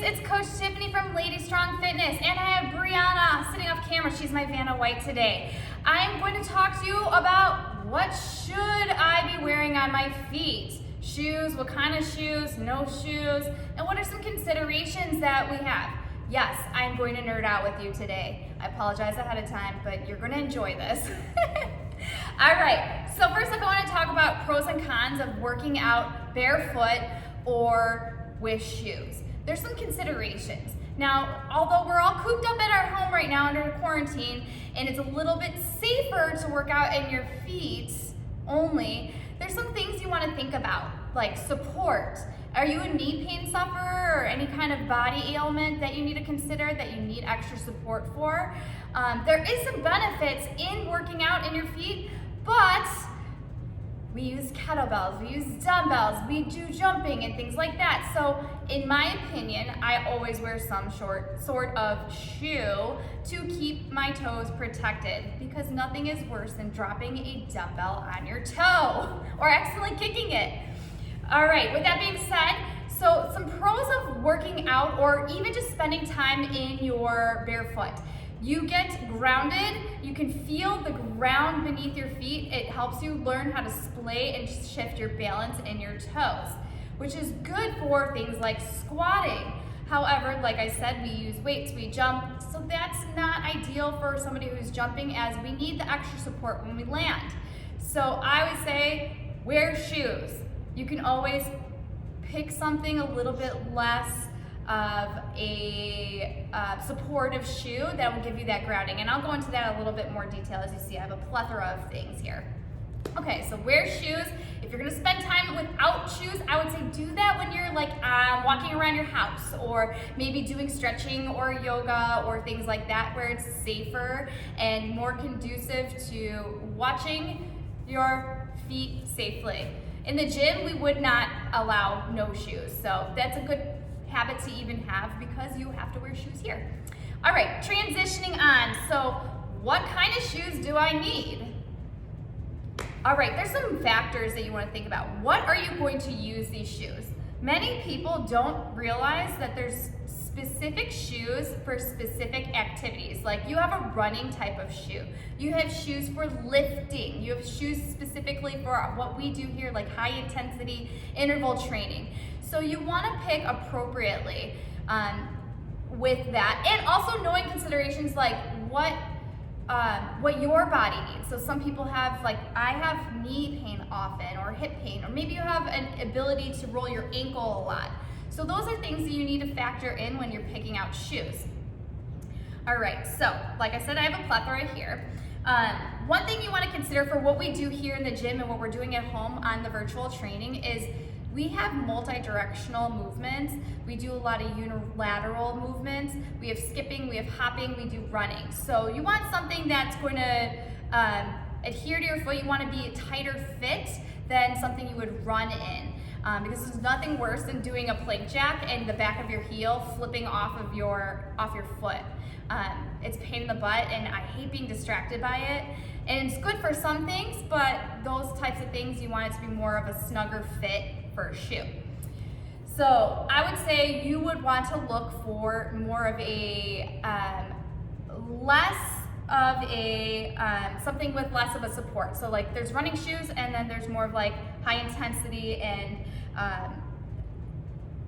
it's Coach Tiffany from LadyStrong Fitness, and I have Brianna sitting off camera. She's my Vanna White today. I'm going to talk to you about what should I be wearing on my feet. Shoes, what kind of shoes, no shoes, and what are some considerations that we have. Yes, I'm going to nerd out with you today. I apologize ahead of time, but you're going to enjoy this. All right, so first up I want to talk about pros and cons of working out barefoot or with shoes. There's some considerations. Now, although we're all cooped up at our home right now under quarantine, and it's a little bit safer to work out in your feet only, there's some things you want to think about, like support. Are you a knee pain sufferer or any kind of body ailment that you need to consider that you need extra support for? There is some benefits in working out in your feet, but we use kettlebells, we use dumbbells, we do jumping and things like that. So in my opinion, I always wear some sort of shoe to keep my toes protected, because nothing is worse than dropping a dumbbell on your toe or accidentally kicking it. All right, with that being said, so some pros of working out or even just spending time in your barefoot. You get grounded, you can feel the ground beneath your feet. It helps you learn how to splay and shift your balance in your toes, which is good for things like squatting. However, like I said, we use weights, we jump, so that's not ideal for somebody who's jumping, as we need the extra support when we land. So I would say wear shoes. You can always pick something a little bit less of a supportive shoe that will give you that grounding. And I'll go into that a little bit more detail. As you see, I have a plethora of things here. Okay, so wear shoes. If you're gonna spend time without shoes, I would say do that when you're like walking around your house, or maybe doing stretching or yoga or things like that, where it's safer and more conducive to watching your feet safely. In the gym, we would not allow no shoes, so that's a good habit to even have, because you have to wear shoes here. All right, transitioning on. So what kind of shoes do I need? All right, there's some factors that you want to think about. What are you going to use these shoes? Many people don't realize that there's specific shoes for specific activities. Like, you have a running type of shoe. You have shoes for lifting. You have shoes specifically for what we do here, like high intensity interval training. So you want to pick appropriately with that, and also knowing considerations like what your body needs. So some people have, like, I have knee pain often, or hip pain, or maybe you have an ability to roll your ankle a lot. So those are things that you need to factor in when you're picking out shoes. All right, so like I said, I have a plethora here. One thing you want to consider for what we do here in the gym and what we're doing at home on the virtual training is we have multi-directional movements. We do a lot of unilateral movements. We have skipping, we have hopping, we do running. So you want something that's going to adhere to your foot. You want to be a tighter fit than something you would run in. Because there's nothing worse than doing a plank jack and the back of your heel flipping off your foot. It's a pain in the butt, and I hate being distracted by it. And it's good for some things, but those types of things, you want it to be more of a snugger fit for a shoe. So I would say you would want to look for more of a something with less of a support. So like there's running shoes, and then there's more of like high intensity and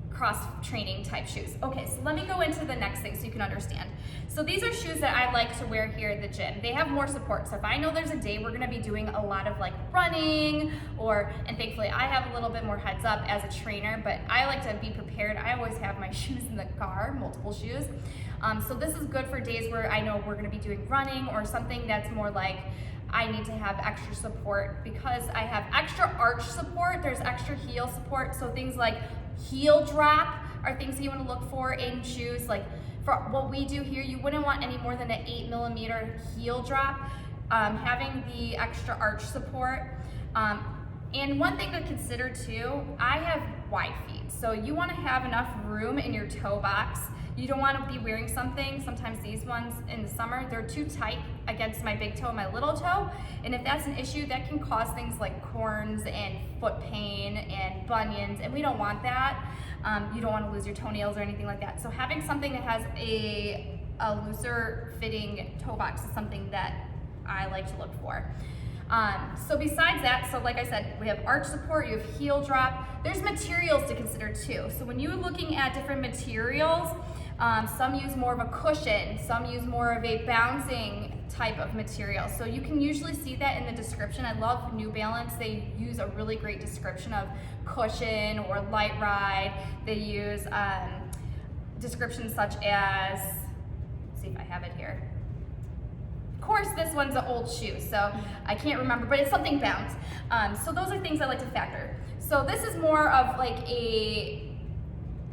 cross training type shoes. Okay, so let me go into the next thing so you can understand. So these are shoes that I like to wear here at the gym. They have more support. So if I know there's a day we're gonna be doing a lot of like running, and thankfully I have a little bit more heads up as a trainer, but I like to be prepared. I always have my shoes in the car, multiple shoes. So this is good for days where I know we're gonna be doing running, or something that's more like I need to have extra support, because I have extra arch support, there's extra heel support. So things like heel drop are things that you want to look for in shoes. Like for what we do here, you wouldn't want any more than an 8mm heel drop, having the extra arch support. And one thing to consider too, I have wide feet. So you want to have enough room in your toe box. You don't want to be wearing something, sometimes these ones in the summer, they're too tight against my big toe and my little toe. And if that's an issue, that can cause things like corns and foot pain and bunions, and we don't want that. You don't want to lose your toenails or anything like that. So having something that has a looser fitting toe box is something that I like to look for. So besides that, so like I said, we have arch support, you have heel drop. There's materials to consider too. So when you're looking at different materials, some use more of a cushion, some use more of a bouncing type of material. So you can usually see that in the description. I love New Balance. They use a really great description of cushion or light ride. They use descriptions such as, let's see if I have it here. Of course, this one's an old shoe, so I can't remember, but it's something bounce. So those are things I like to factor. So this is more of like a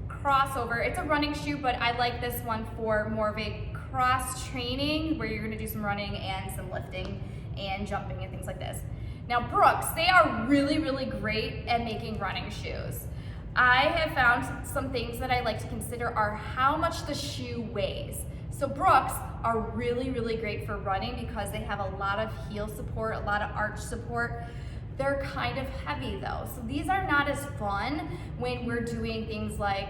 crossover. It's a running shoe, but I like this one for more of a cross training where you're gonna do some running and some lifting and jumping and things like this. Now Brooks, they are really, really great at making running shoes. I have found some things that I like to consider are how much the shoe weighs. So Brooks are really, really great for running because they have a lot of heel support, a lot of arch support. They're kind of heavy though. So these are not as fun when we're doing things like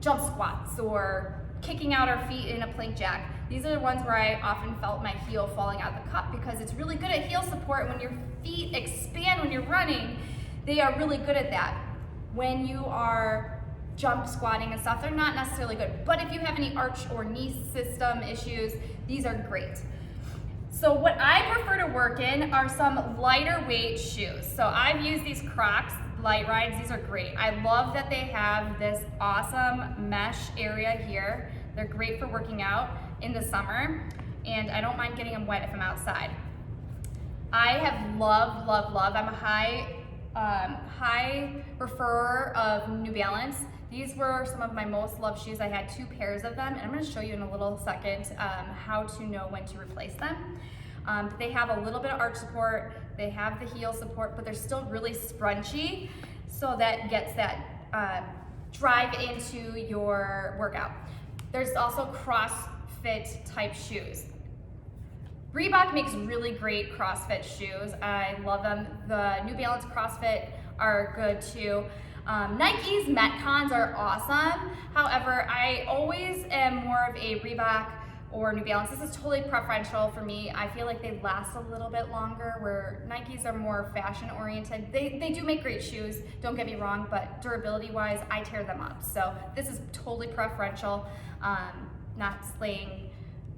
jump squats or kicking out our feet in a plank jack. These are the ones where I often felt my heel falling out the cup because it's really good at heel support. When your feet expand when you're running, they are really good at that. When you are jump squatting and stuff, they're not necessarily good. But if you have any arch or knee system issues, these are great. So what I prefer to work in are some lighter weight shoes. So I've used these Crocs Light Rides. These are great. I love that they have this awesome mesh area here. They're great for working out in the summer, and I don't mind getting them wet if I'm outside. I have loved, I'm a high preferer of New Balance. These were some of my most loved shoes. I had 2 pairs of them, and I'm going to show you in a little second how to know when to replace them. They have a little bit of arch support, they have the heel support, but they're still really scrunchy, so that gets that drive into your workout. There's also CrossFit type shoes. Reebok makes really great CrossFit shoes. I love them. The New Balance CrossFit are good too. Nike's Metcons are awesome. However, I always am more of a Reebok or New Balance. This is totally preferential for me. I feel like they last a little bit longer, where Nikes are more fashion oriented. They do make great shoes, don't get me wrong, but durability wise, I tear them up. So this is totally preferential, not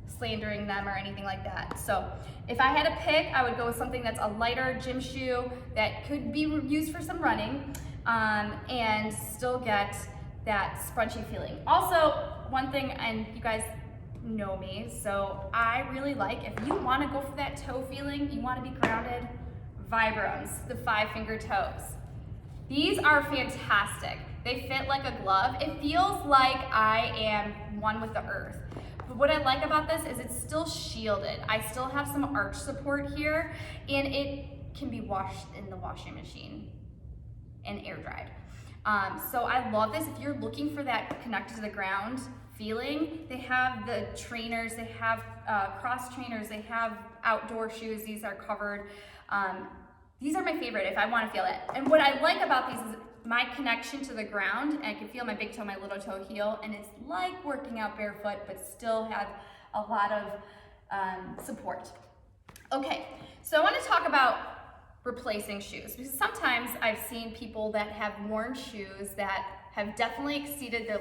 slandering them or anything like that. So if I had to pick, I would go with something that's a lighter gym shoe that could be used for some running and still get that scrunchy feeling. Also, one thing, and you guys know me, so I really like, if you want to go for that toe feeling, you want to be grounded, Vibrams, the 5-finger toes. These are fantastic. They fit like a glove. It feels like I am one with the earth. But what I like about this is it's still shielded. I still have some arch support here, and it can be washed in the washing machine and air dried. So I love this. If you're looking for that connected to the ground feeling, they have the trainers, they have cross trainers, they have outdoor shoes. These are covered. These are my favorite if I want to feel it. And what I like about these is my connection to the ground, and I can feel my big toe, my little toe heel, and it's like working out barefoot, but still have a lot of support. Okay, so I want to talk about replacing shoes, because sometimes I've seen people that have worn shoes that have definitely exceeded their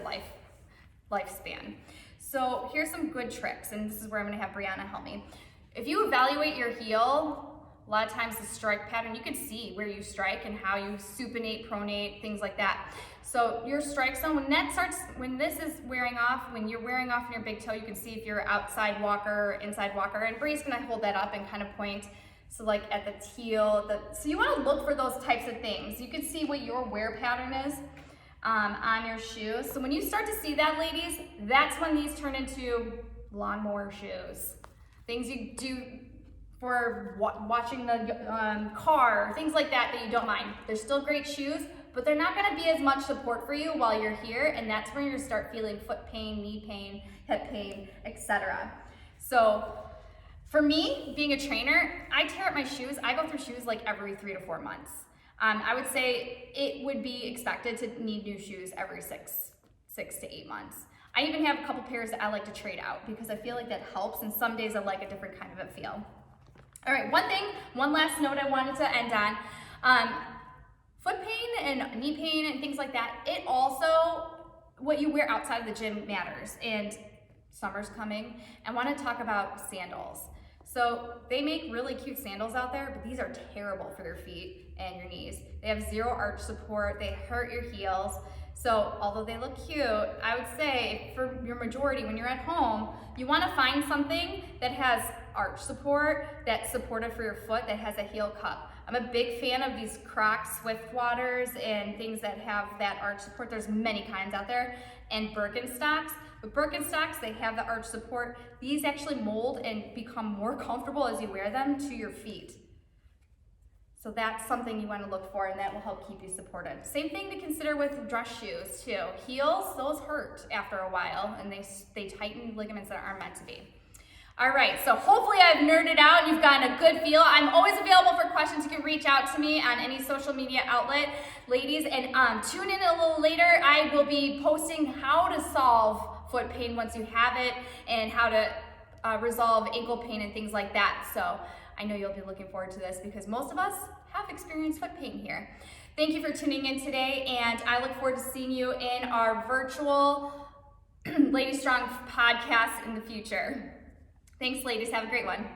lifespan. So here's some good tricks, and this is where I'm going to have Brianna help me. If you evaluate your heel, a lot of times the strike pattern, you can see where you strike and how you supinate, pronate, things like that. So your strike zone, when this is wearing off, when you're wearing off in your big toe, you can see if you're outside walker or inside walker, and Bree's gonna hold that up and kind of point. So like at the heel, so you wanna look for those types of things. You can see what your wear pattern is on your shoes. So when you start to see that, ladies, that's when these turn into lawnmower shoes. Things you do for watching the car, things like that that you don't mind. They're still great shoes, but they're not gonna be as much support for you while you're here, and that's when you're gonna start feeling foot pain, knee pain, hip pain, etc. So for me, being a trainer, I tear up my shoes. I go through shoes like every 3 to 4 months. I would say it would be expected to need new shoes every six to 8 months. I even have a couple pairs that I like to trade out because I feel like that helps, and some days I like a different kind of a feel. All right, one last note I wanted to end on. Foot pain and knee pain and things like that, it also, what you wear outside of the gym matters. And summer's coming. I want to talk about sandals. So they make really cute sandals out there, but these are terrible for your feet and your knees. They have 0 arch support, they hurt your heels. So although they look cute, I would say for your majority, when you're at home, you want to find something that has arch support, that's supportive for your foot, that has a heel cup. I'm a big fan of these Crocs Swift Waters and things that have that arch support. There's many kinds out there. And Birkenstocks. With Birkenstocks, they have the arch support. These actually mold and become more comfortable as you wear them to your feet. So that's something you want to look for, and that will help keep you supported. Same thing to consider with dress shoes too. Heels, those hurt after a while, and they tighten ligaments that aren't meant to be. All right, so hopefully I've nerded out and you've gotten a good feel. I'm always available for questions. You can reach out to me on any social media outlet, ladies, and tune in a little later. I will be posting how to solve foot pain once you have it, and how to resolve ankle pain and things like that. So I know you'll be looking forward to this because most of us have experienced foot pain here. Thank you for tuning in today, and I look forward to seeing you in our virtual LadyStrong podcast in the future. Thanks, ladies. Have a great one.